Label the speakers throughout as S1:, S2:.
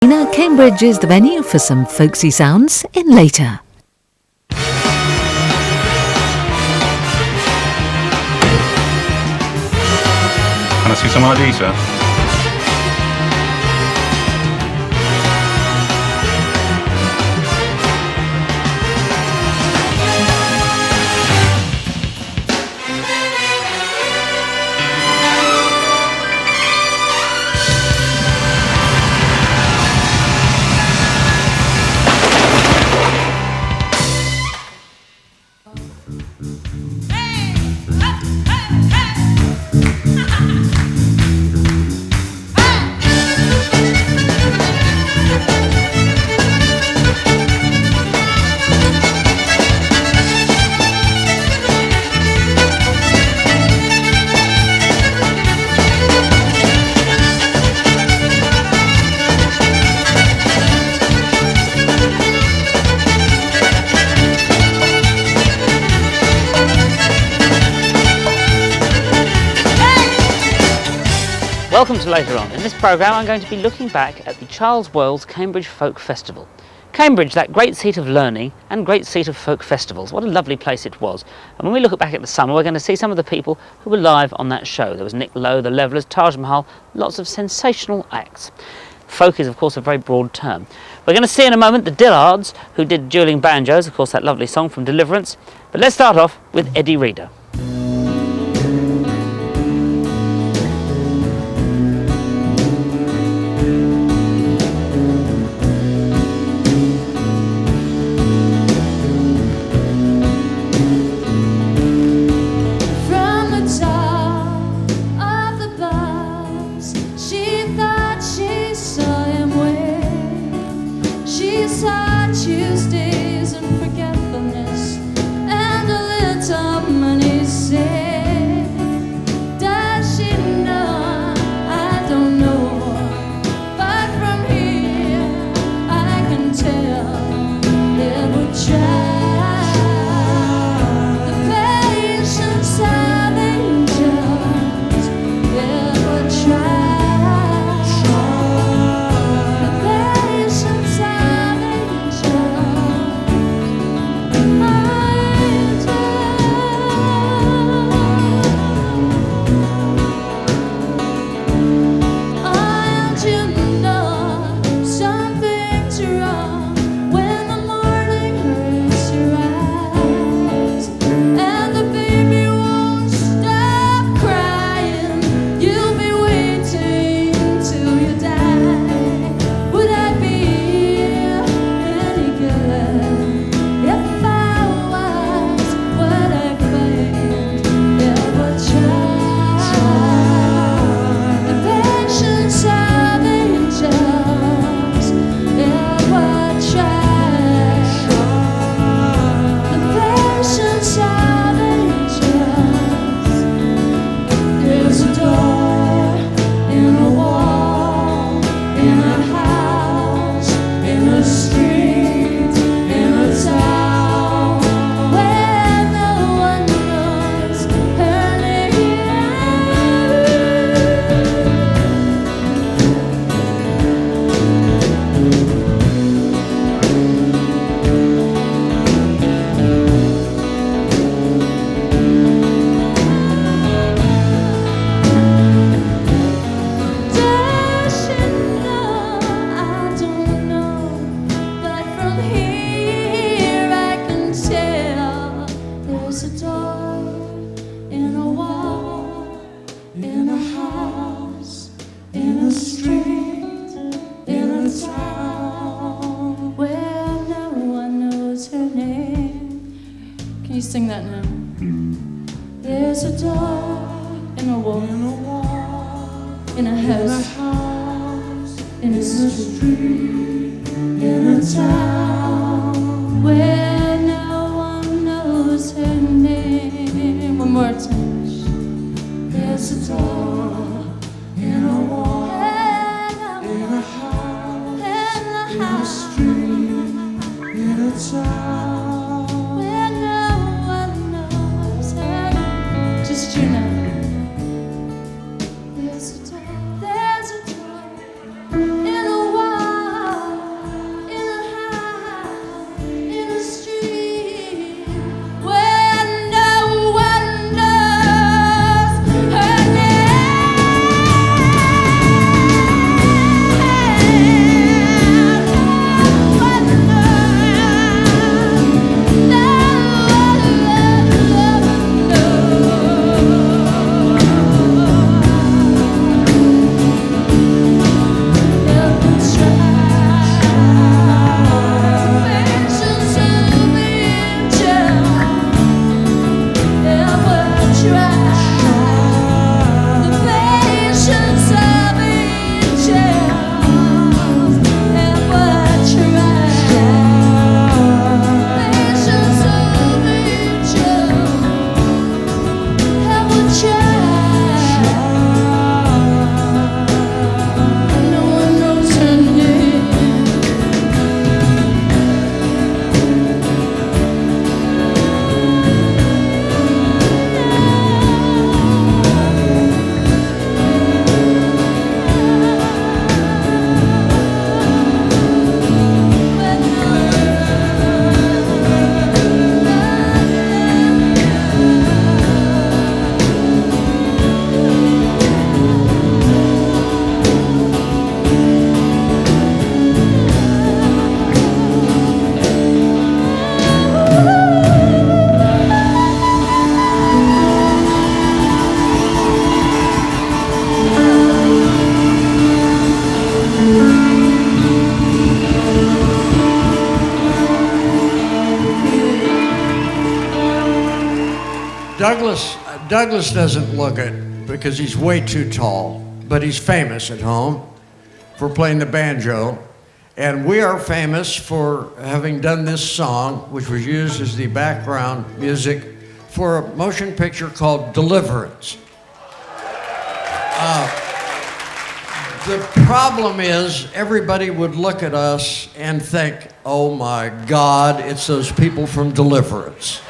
S1: Cambridge is the venue for some folksy sounds in later.
S2: Can I see some ID, sir?
S3: Welcome to Later On. In this programme I'm going to be looking back at the Charles Wells Cambridge Folk Festival. Cambridge, that great seat of learning and great seat of folk festivals. What a lovely place it was. And when we look back at the summer, we're going to see some of the people who were live on that show. There was Lowe, the Levellers, Taj Mahal, lots of sensational acts. Folk is of course a very broad term. We're going to see in a moment the Dillards, who did Duelling Banjos, of course that lovely song from Deliverance. But let's start off with Eddi Reader.
S4: Tuesdays and forgetfulness and a little money saved. Does she know? I don't know. But from here I can tell it would try. The patience of angels, it would try. Sing that now. There's a door in a wall, in a house, in a street, in a town where no one knows her name. One more time. There's a door in a wall, in a house, in a street, in a town. You know, there's a door in a wall.
S5: Douglas doesn't look it because he's way too tall, but he's famous at home for playing the banjo. And we are famous for having done this song, which was used as the background music for a motion picture called Deliverance. The problem is everybody would look at us and think, oh my God, it's those people from Deliverance.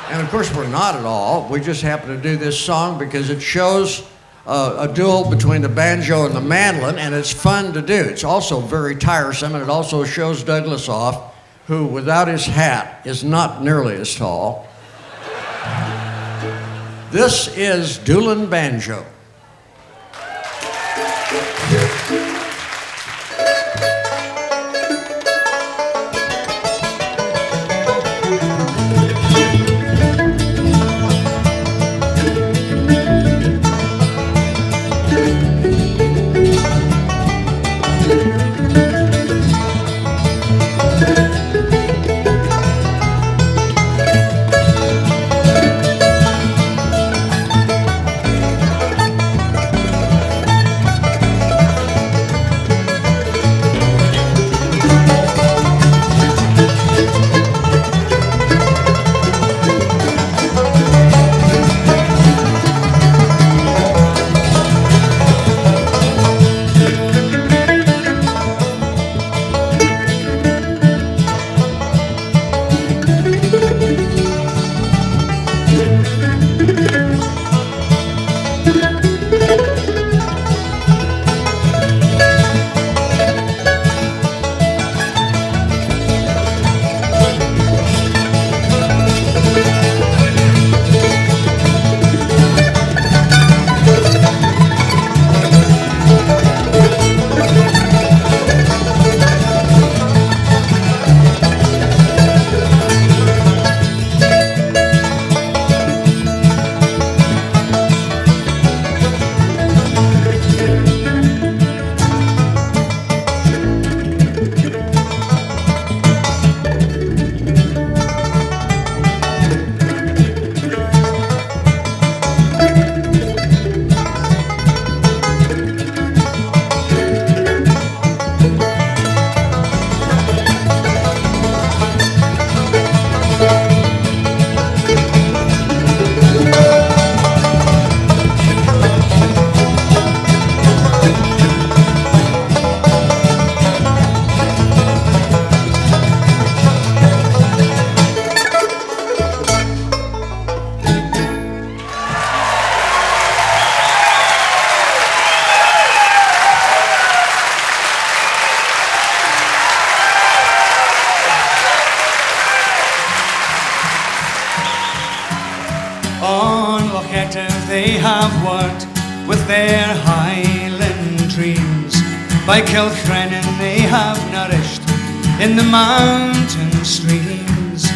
S5: And of course we're not at all. We just happen to do this song because it shows a duel between the banjo and the mandolin, and it's fun to do. It's also very tiresome, and it also shows Douglas off, who without his hat is not nearly as tall. This is Duellin Banjo.
S6: They have worked with their Highland dreams. By Kilcrennan they have nourished in the mountain streams,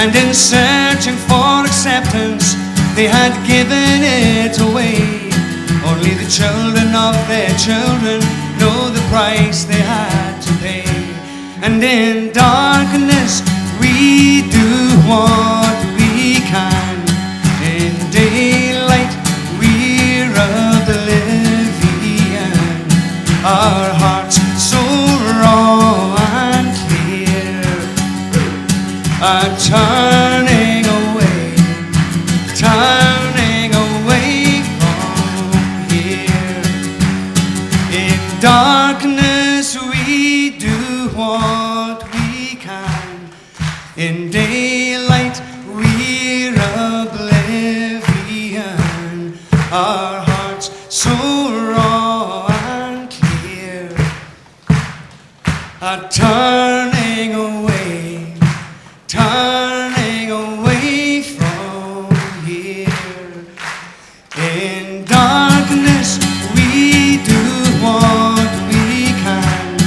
S6: and in searching for acceptance they had given it away. Only the children of their children know the price they had to pay. And in darkness we do what we can, in daylight we're oblivion. Our hearts so raw and clear are turning away from here. In darkness we do what we can, in daylight we're oblivion. Our hearts so raw and clear are turning away from here. In darkness we do what we can,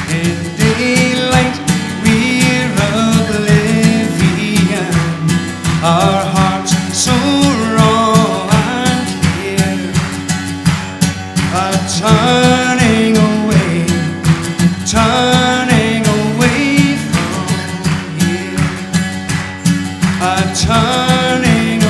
S6: in daylight we're oblivion. Our hearts so raw and clear are turning away from here. Are turning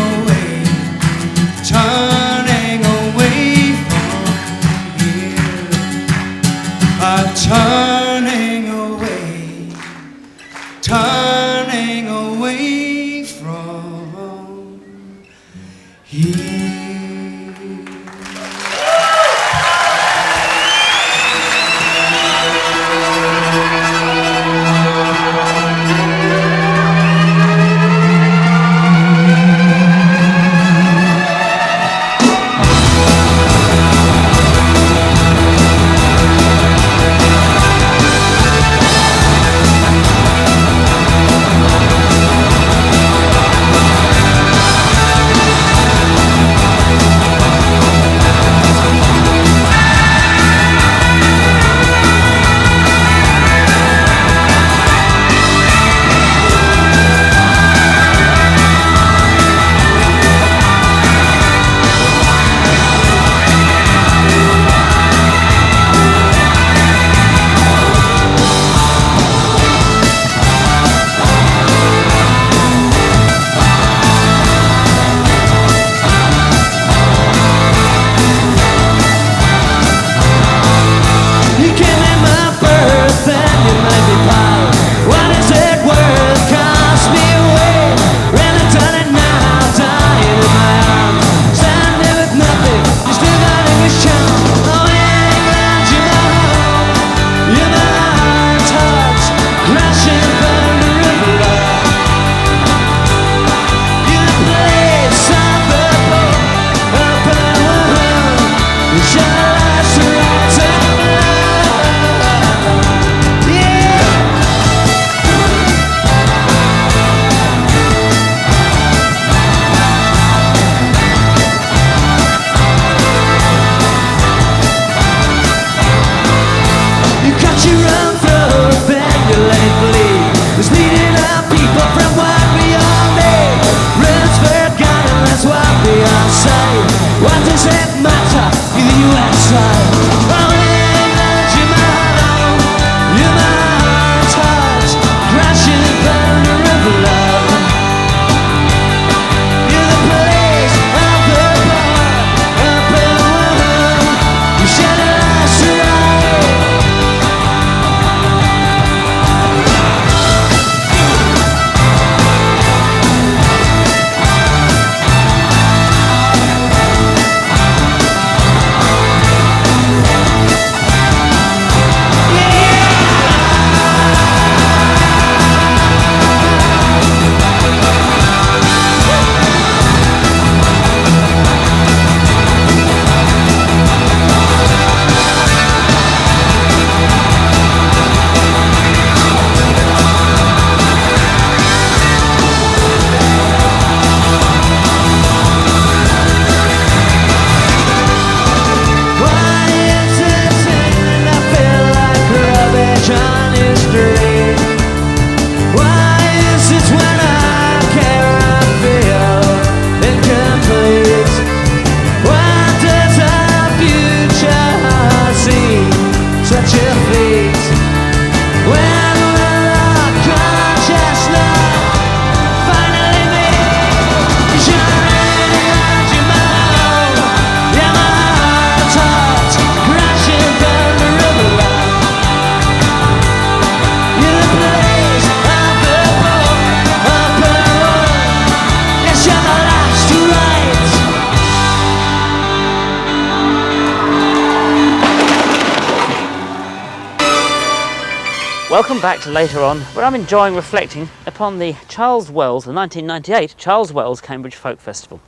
S3: Welcome back to Later On, where I'm enjoying reflecting upon the Charles Wells, the 1998 Charles Wells Cambridge Folk Festival.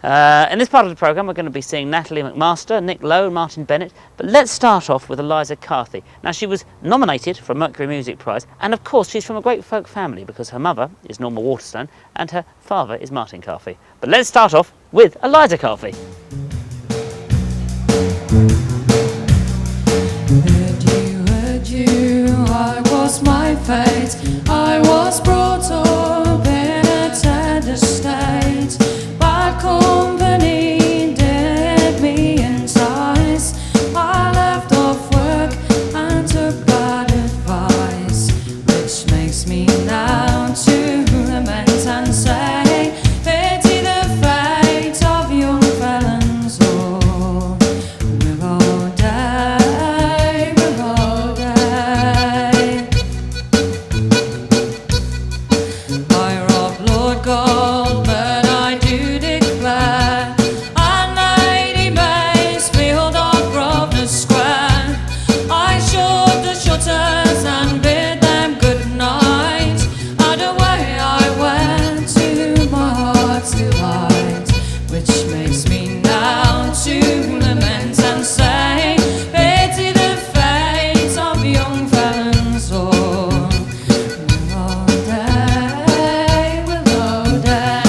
S3: In this part of the programme we're going to be seeing Natalie MacMaster, Nick Lowe and Martyn Bennett, but let's start off with Eliza Carthy. Now she was nominated for a Mercury Music Prize, and of course she's from a great folk family because her mother is Norma Waterstone and her father is Martyn Carthy. But let's start off with Eliza Carthy.
S4: Adieu, I was my fate. I was brought up in a tender state. Bad company did me entice. I left off work and took bad advice, which makes me now to lament and say, pity the fate of young felons all. Willow day, willow day. I rob Lord Gold, but I do declare, and Lady Maysfield of Grosvenor Square. I shut the shutters and bid them good night, and away I went to my heart's delight, which makes me now to lament and say, pity the fate of young felons all. Willow day, willow day.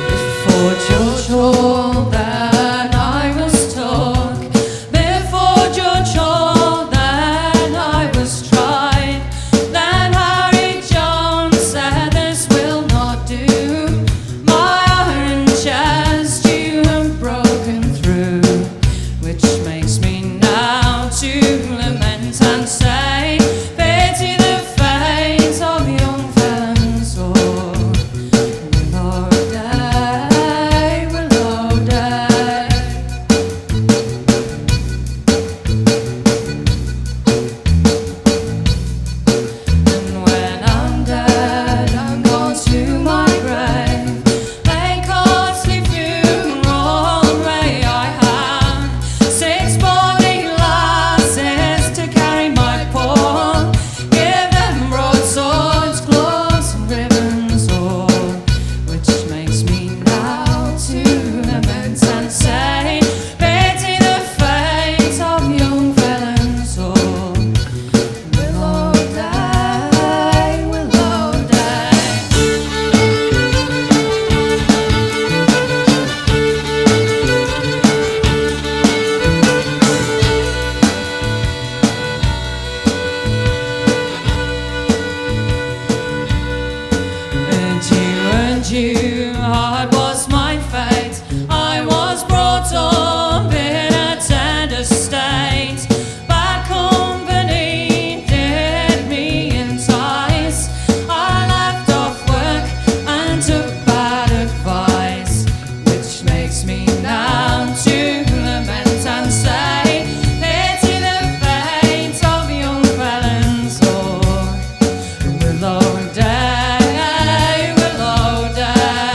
S4: Before George Hall, then I was took. Before George Hall, then I was tried. Then Harry Jones said, this will not do. My iron chest you have broken through, which makes me now to lament and say, pity the fate of young felons all. Willow day, willow day. And when I'm dead, I'm gone to my grave. They costly funeral array I have, 6 body lasses to carry my pall. Give them broadswords, gloves and ribbons all, which makes me now to lament and say, pity the fate of young felons all. Willow day, willow day. Adieu, hard was my fate. I was brought up in a tender state. Bad company did me entice. I left off work and took bad advice, which makes me now to lament and say, pity the fate of young felons all. Willow day, willow day.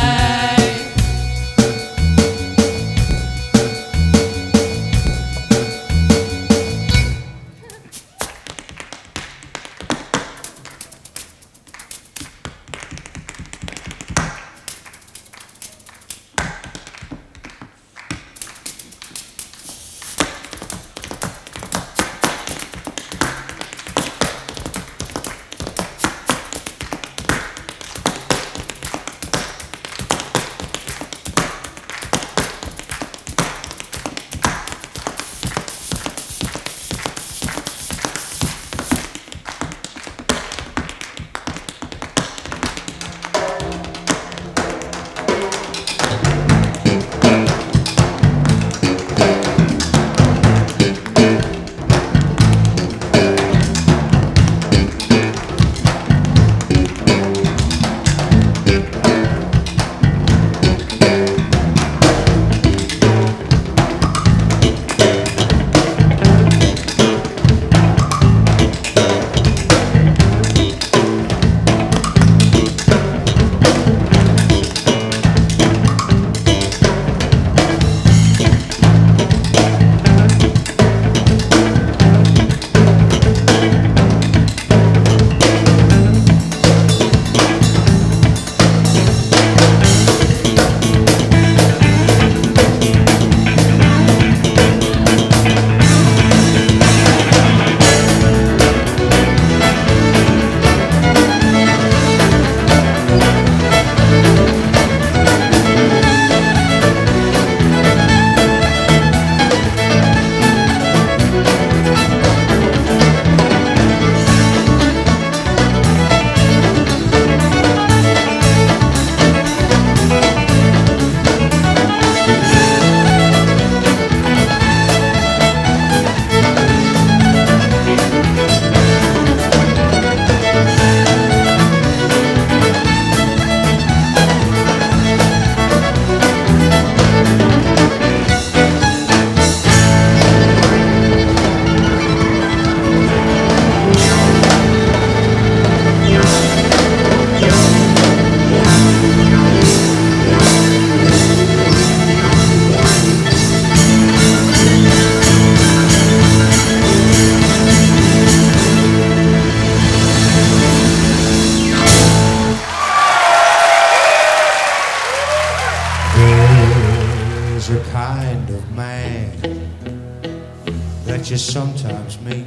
S6: you sometimes meet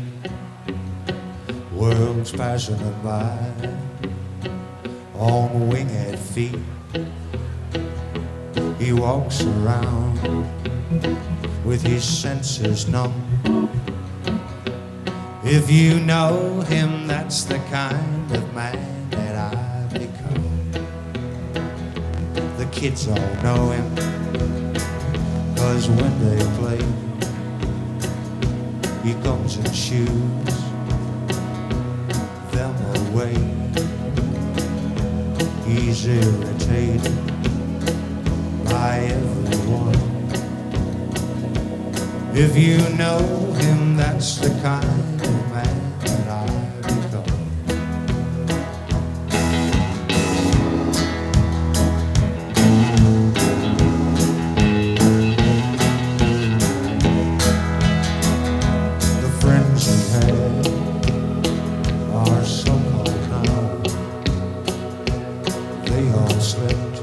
S6: worlds passing them by on winged feet. He walks around with his senses numb. If you know him, that's the kind of man that I've become. The kids all know him, 'cause when they play, he comes and shoos them away. He's irritated by everyone. If you know him, that's the kind of man that I've become. The friends he had are so cold now. They all slipped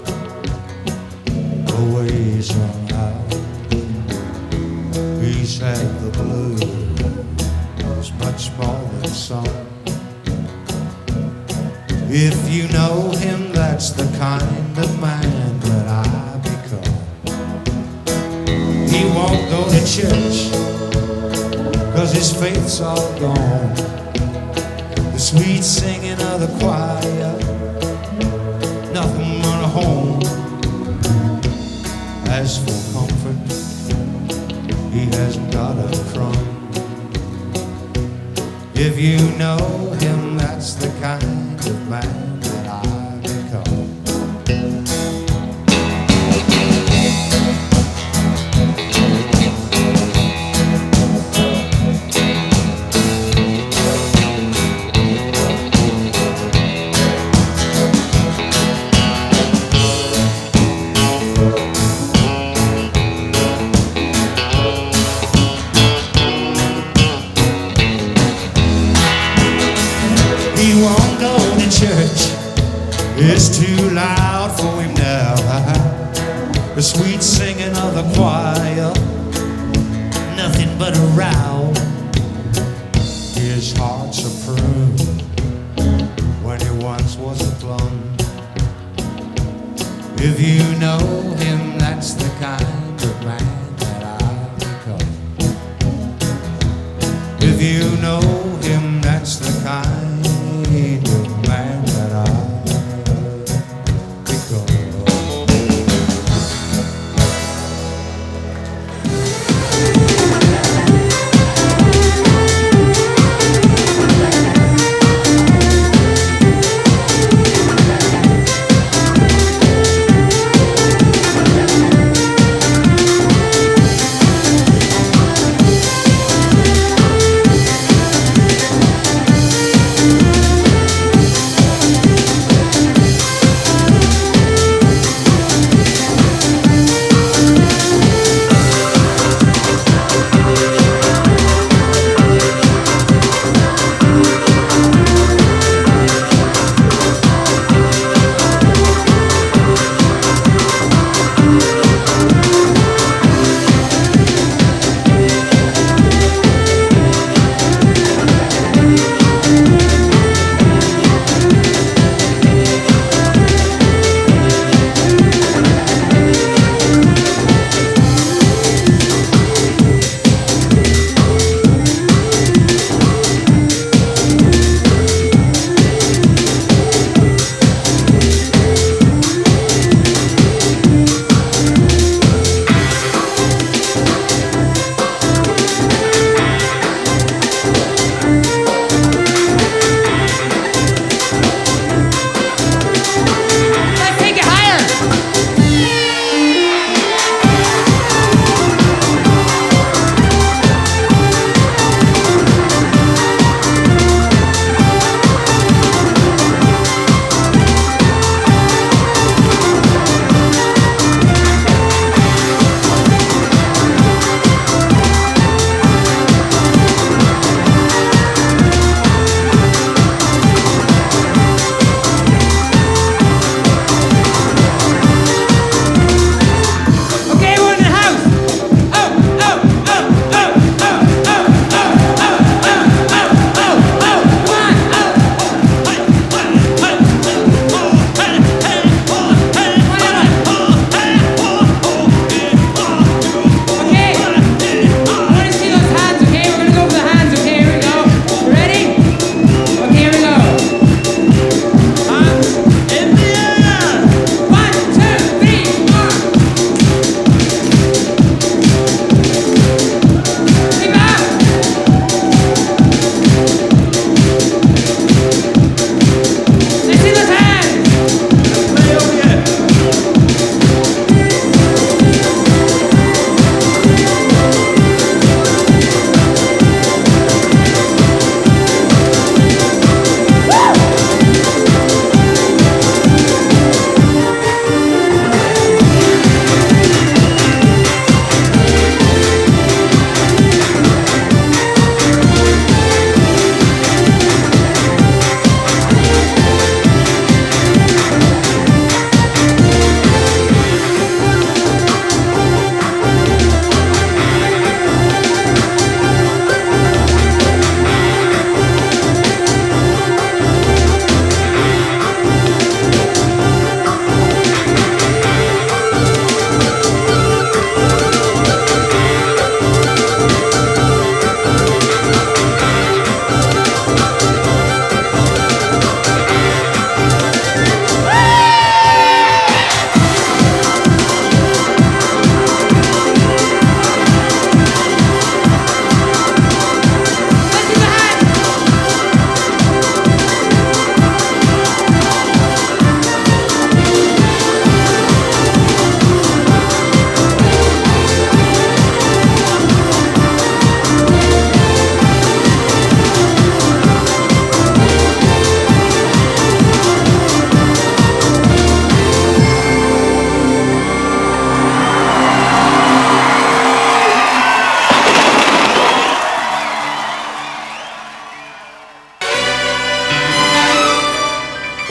S6: away somehow. He's had the blues much more than some. If you know him, that's the kind of man that I become. He won't go to church, 'cause his faith's all gone. The sweet singing of the choir, nothing but a home. As for comfort, he hasn't got a crumb. If you know him, that's the kind of man that I become. It's too loud for him now. The sweet singing of the choir, nothing but a row. His heart's a prune when he once was a plum. If you know him, that's the kind of man that I've become. If you know him, that's the kind of man that I've become.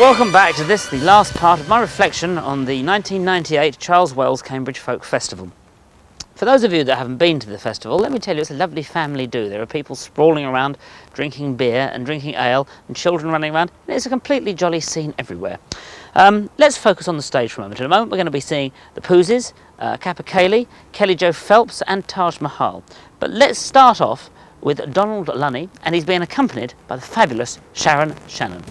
S3: Welcome back to this, the last part of my reflection on the 1998 Charles Wells Cambridge Folk Festival. For those of you that haven't been to the festival, let me tell you, it's a lovely family do. There are people sprawling around, drinking beer and drinking ale, and children running around, and it's a completely jolly scene everywhere. Let's focus on the stage for a moment. In a moment we're going to be seeing the Poozies, CaperCaillie, Kelly Joe Phelps and Taj Mahal. But let's start off with Donald Lunny, and he's being accompanied by the fabulous Sharon Shannon.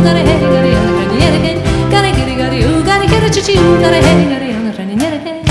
S4: gotta hey, gotta on the granny yet again. Gotta get it, gotta you, gotta get it, you, gotta hey, gotta on the granny yet again.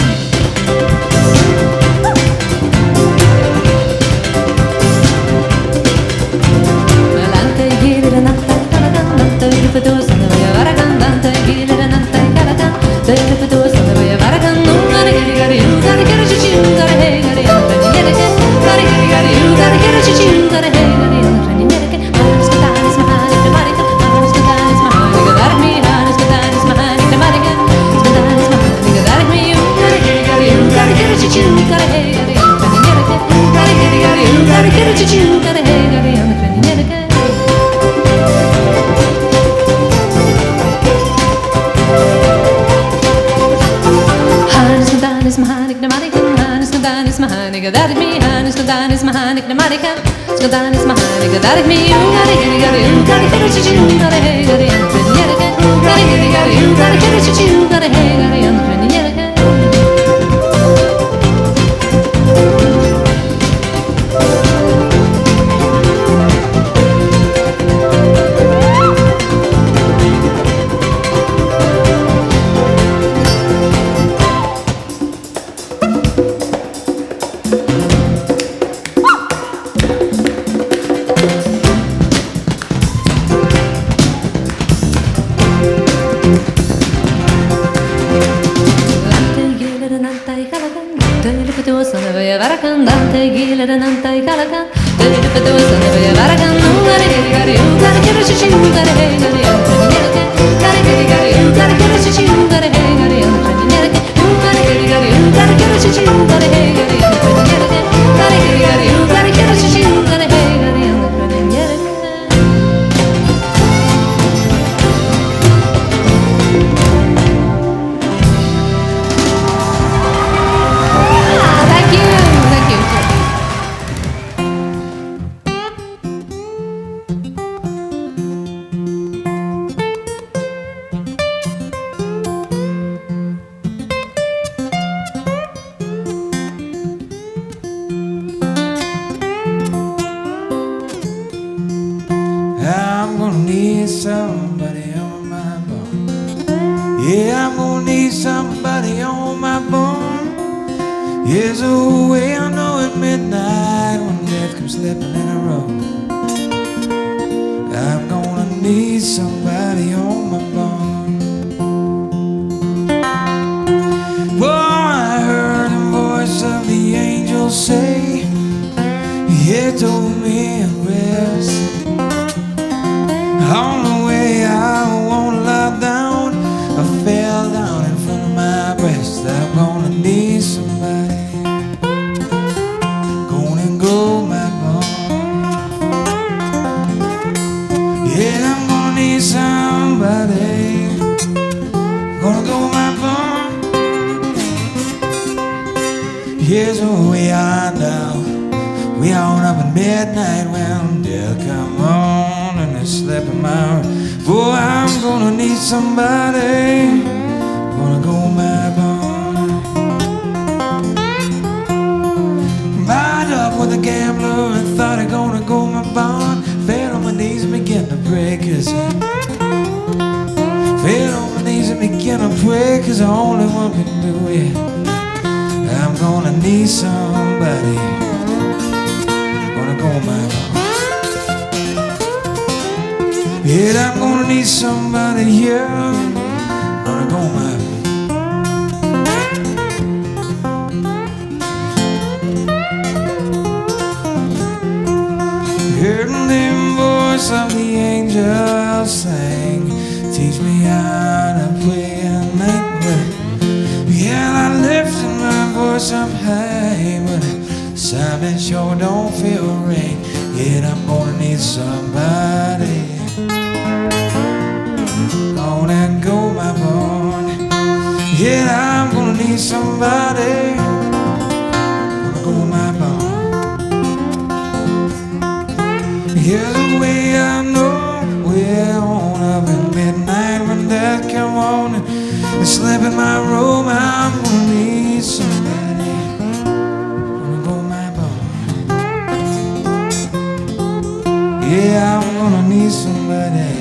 S7: Yeah, I'm gonna need somebody.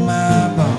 S6: my bone.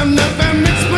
S6: Nothing makes